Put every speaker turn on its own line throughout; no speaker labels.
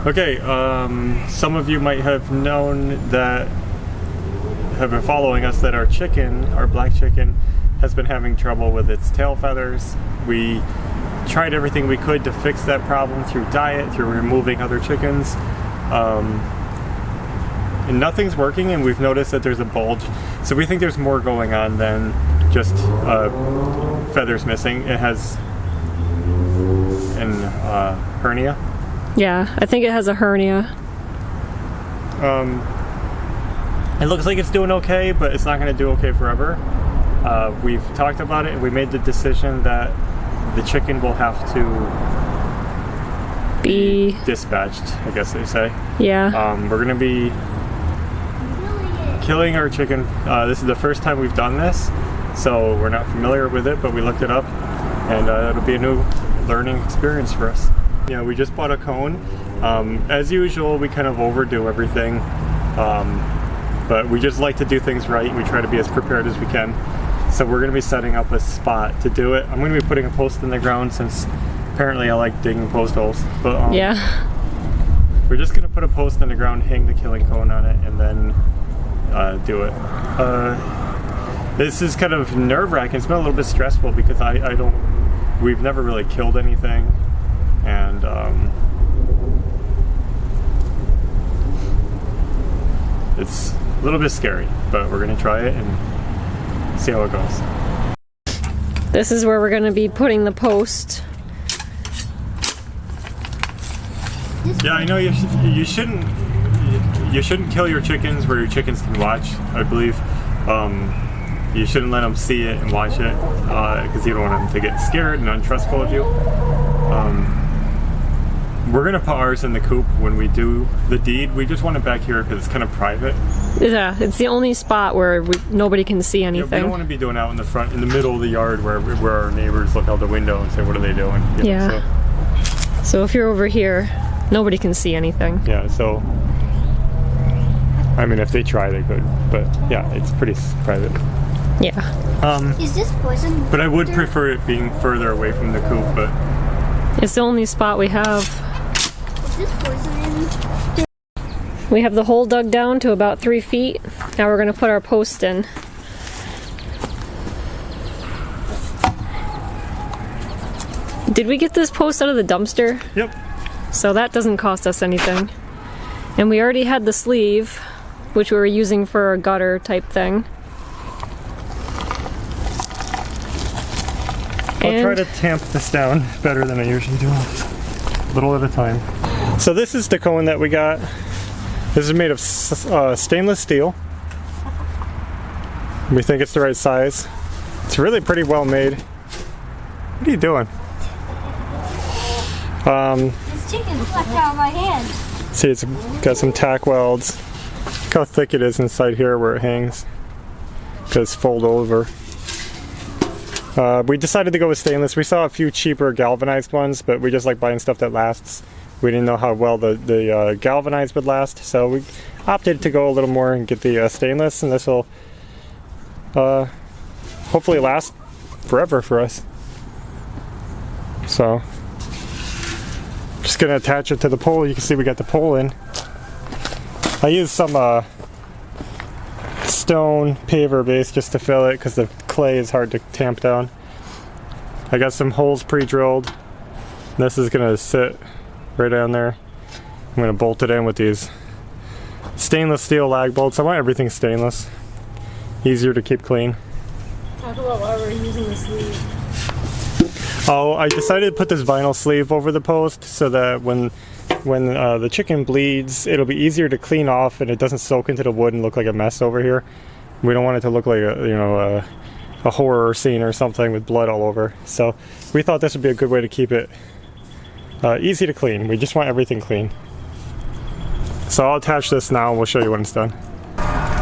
Okay, some of you might have known that have been following us that our chicken, our black chicken, has been having trouble with its tail feathers. We tried everything we could to fix that problem through diet, through removing other chickens, and nothing's working, and we've noticed that there's a bulge. So we think there's more going on than just feathers missing. It has an hernia.
Yeah, I think it has a hernia.
It looks like it's doing okay, but it's not going to do okay forever. We've talked about it, and we made the decision that the chicken will have to be dispatched, I guess they say.
Yeah.
We're going to be killing our chicken. This is the first time we've done this, so we're not familiar with it, but we looked it up, and it'll be a new learning experience for us. Yeah, we just bought a cone. As usual, we kind of overdo everything, but we just like to do things right. We try to be as prepared as we can. So we're going to be setting up a spot to do it. I'm going to be putting a post in the ground since apparently I like digging post holes. But
yeah,
we're just going to put a post in the ground, hang the killing cone on it, and then do it. This is kind of nerve-wracking. It's been a little bit stressful because we've never really killed anything, and it's a little bit scary, but we're going to try it and see how it goes.
This is where we're going to be putting the post.
Yeah, I know you shouldn't kill your chickens where your chickens can watch, I believe. You shouldn't let them see it and watch it because you don't want them to get scared and untrustful of you. We're going to put ours in the coop when we do the deed. We just want it back here because it's kind of private.
Yeah, it's the only spot where nobody can see anything.
Yeah, we don't want to be doing out in the front, in the middle of the yard where our neighbors look out the window and say, what are they doing?
Yeah. So if you're over here, nobody can see anything.
Yeah, so, I mean, if they try, they could. But yeah, it's pretty private.
Yeah.
Is this poison?
But I would prefer it being further away from the coop, but
it's the only spot we have.
Is this poison in?
We have the hole dug down to about 3 feet. Now we're going to put our post in. Did we get this post out of the dumpster?
Yep.
So that doesn't cost us anything. And we already had the sleeve, which we were using for a gutter type thing.
I'll try to tamp this down better than I usually do, a little at a time. So this is the cone that we got. This is made of stainless steel. We think it's the right size. It's really pretty well made. What are you doing?
This chicken flew out of my hand.
See, it's got some tack welds. Look how thick it is inside here where it hangs. Because fold over. We decided to go with stainless. We saw a few cheaper galvanized ones, but we just like buying stuff that lasts. We didn't know how well the galvanized would last, so we opted to go a little more and get the stainless, and this will hopefully last forever for us. So, just gonna attach it to the pole. You can see we got the pole in. I used some stone paver base just to fill it because the clay is hard to tamp down. I got some holes pre-drilled. This is gonna sit right down there. I'm gonna bolt it in with these stainless steel lag bolts. I want everything stainless. Easier to keep clean.
Talk about why we're using the sleeve.
Oh, I decided to put this vinyl sleeve over the post so that when the chicken bleeds, it'll be easier to clean off and it doesn't soak into the wood and look like a mess over here. We don't want it to look like a horror scene or something with blood all over. So we thought this would be a good way to keep it easy to clean. We just want everything clean. So I'll attach this now and we'll show you when it's done.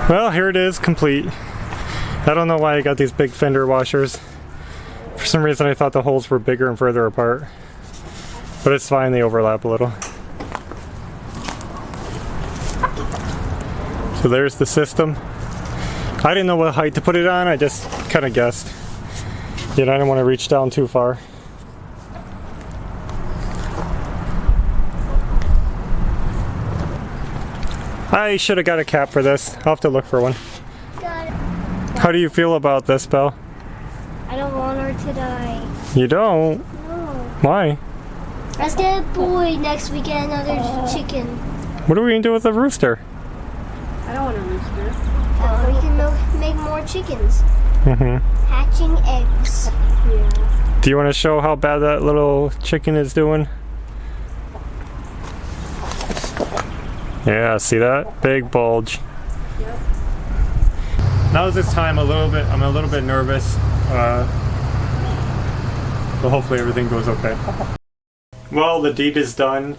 Well, here it is, complete. I don't know why I got these big fender washers. For some reason I thought the holes were bigger and further apart. But it's fine, they overlap a little. So there's the system. I didn't know what height to put it on, I just kind of guessed. You know, I didn't want to reach down too far. I should have got a cap for this. I'll have to look for one.
Got it.
How do you feel about this, Belle?
I don't want her to die.
You don't?
No.
Why?
Let's get a boy next week and another chicken.
What are we gonna do with the rooster?
I don't want a rooster.
We can make more chickens.
Mm-hmm.
Hatching eggs.
Yeah.
Do you want to show how bad that little chicken is doing? Yeah, see that? Big bulge.
Yep.
Now this time I'm a little bit nervous. But hopefully everything goes okay. Well, the deed is done.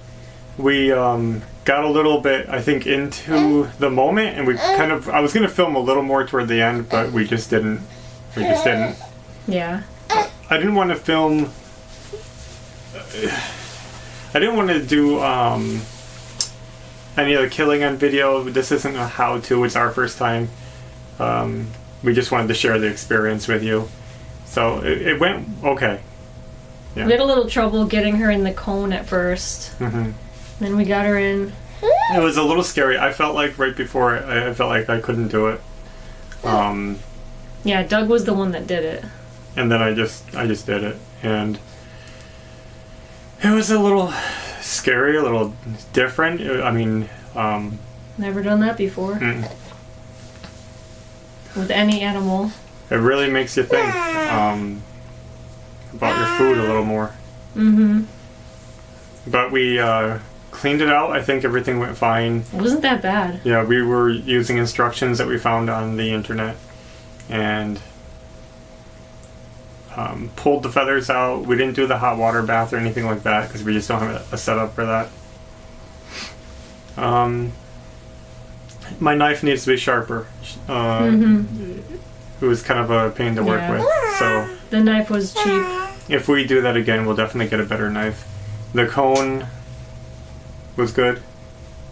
We got a little bit, I think, into the moment, and we I was gonna film a little more toward the end, but we just didn't.
Yeah.
I didn't want to film. I didn't want to do any of the killing on video. This isn't a how-to. It's our first time. We just wanted to share the experience with you. So it went okay. Yeah.
We had a little trouble getting her in the cone at first.
Mm-hmm.
Then we got her in.
It was a little scary. I felt like right before I felt like I couldn't do it.
Yeah, Doug was the one that did it.
And then I just did it, and it was a little scary, a little different. I mean,
Never done that before.
mm,
With any animal.
it really makes you think about your food a little more.
Mm-hmm.
But we cleaned it out. I think everything went fine.
It wasn't that bad.
Yeah, we were using instructions that we found on the internet, and pulled the feathers out. We didn't do the hot water bath or anything like that because we just don't have a setup for that. My knife needs to be sharper. It was kind of a pain to work
Yeah.
with. So
The knife was cheap.
if we do that again, we'll definitely get a better knife. The cone was good,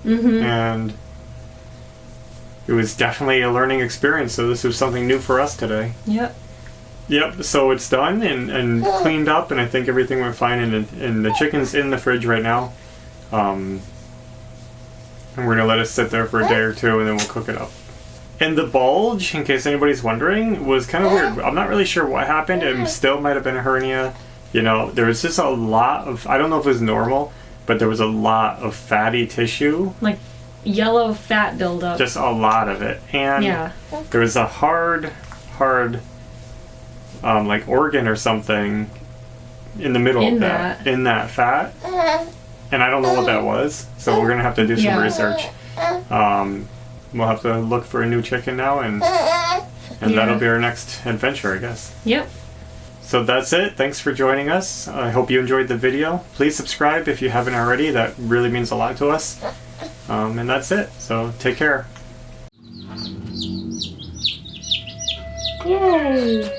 Mm-hmm.
and it was definitely a learning experience. So this was something new for us today.
Yep.
Yep, so it's done and cleaned up, and I think everything went fine, and the chicken's in the fridge right now. And we're going to let it sit there for a day or two, and then we'll cook it up. And the bulge, in case anybody's wondering, was kind of weird. I'm not really sure what happened. It still might have been a hernia. You know, there was just a lot of, I don't know if it was normal, but there was a lot of fatty tissue.
Like yellow fat buildup.
Just a lot of it. And
Yeah.
there was a hard like organ or something in the middle
In
of that. In that fat. And I don't know what that was, so we're gonna have to do some
Yeah.
research. We'll have to look for a new chicken now, and
Yeah.
that'll be our next adventure, I guess.
Yep.
So that's it. Thanks for joining us. I hope you enjoyed the video. Please subscribe if you haven't already. That really means a lot to us. And that's it. So take care.
Yay!